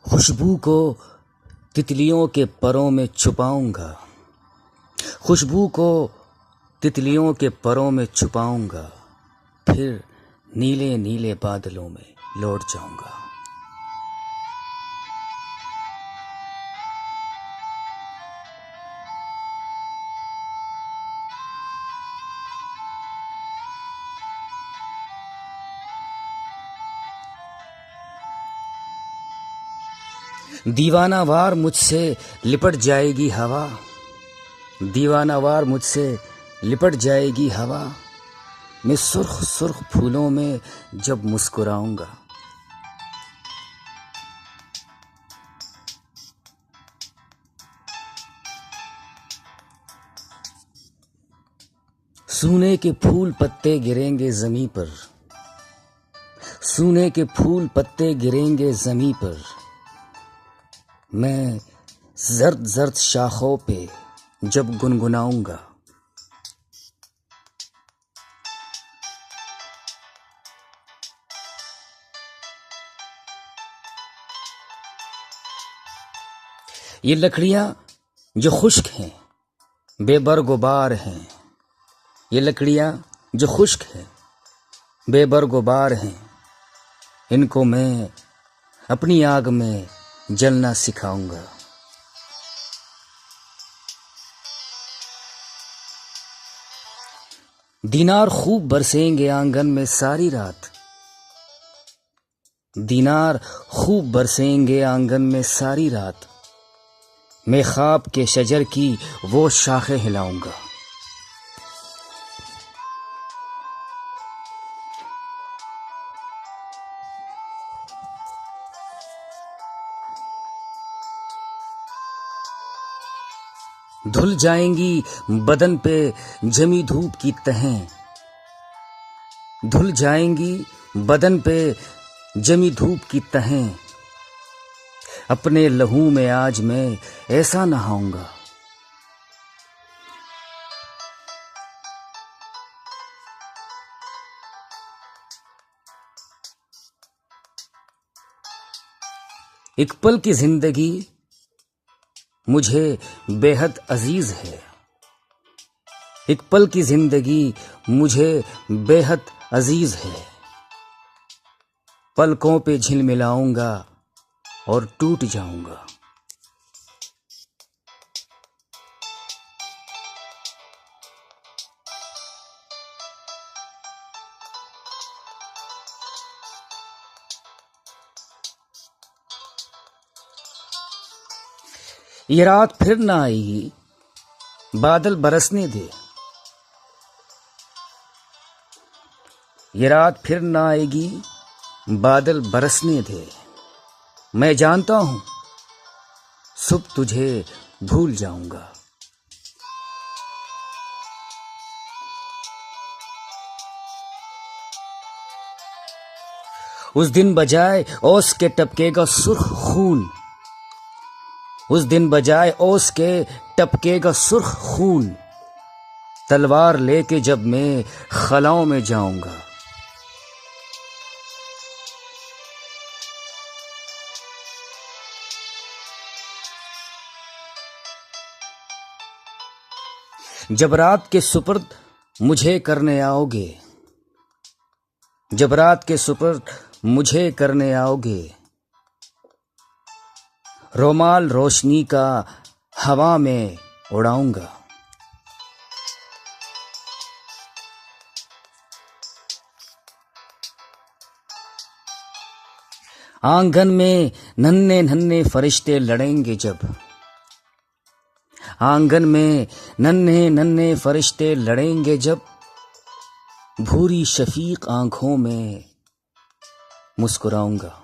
خوشبو کو تتلیوں کے پروں میں چھپاؤں گا، خوشبو کو تتلیوں کے پروں میں چھپاؤں گا، پھر نیلے نیلے بادلوں میں لوٹ جاؤں گا۔ دیوانہ وار مجھ سے لپٹ جائے گی ہوا، دیوانہ وار مجھ سے لپٹ جائے گی ہوا، میں سرخ سرخ پھولوں میں جب مسکراؤں گا۔ سونے کے پھول پتے گریں گے زمیں پر، سونے کے پھول پتے گریں گے زمیں پر، میں زرد زرد شاخوں پہ جب گنگناؤں گا۔ یہ لکڑیاں جو خشک ہیں بے برگ و بار ہیں، یہ لکڑیاں جو خشک ہیں بے برگ و بار ہیں، ان کو میں اپنی آگ میں جلنا سکھاؤں گا۔ دینار خوب برسیں گے آنگن میں ساری رات، دینار خوب برسیں گے آنگن میں ساری رات، میں خواب کے شجر کی وہ شاخیں ہلاؤں گا۔ دھل جائیں گی بدن پہ جمی دھوپ کی تہیں، دھل جائیں گی بدن پہ جمی دھوپ کی تہیں، اپنے لہو میں آج میں ایسا نہاؤں گا۔ ایک پل کی زندگی مجھے بے حد عزیز ہے، ایک پل کی زندگی مجھے بے حد عزیز ہے، پلکوں پہ جھلملاؤں گا اور ٹوٹ جاؤں گا۔ یہ رات پھر نہ آئے گی، بادل برسنے دے، یہ رات پھر نہ آئے گی، بادل برسنے دے، میں جانتا ہوں صبح تجھے بھول جاؤں گا۔ اس دن بجائے اوس کے ٹپکے گا سرخ خون، اس دن بجائے اوس کے ٹپکے گا سرخ خون، تلوار لے کے جب میں خلاؤں میں جاؤں گا۔ جب رات کے سپرد مجھے کرنے آؤ گے، جب رات کے سپرد مجھے کرنے آؤ گے، رومال روشنی کا ہوا میں اڑاؤں گا۔ آنگن میں ننھے ننھے فرشتے لڑیں گے جب، آنگن میں ننھے ننھے فرشتے لڑیں گے جب، بھوری شفیق آنکھوں میں مسکراؤں گا۔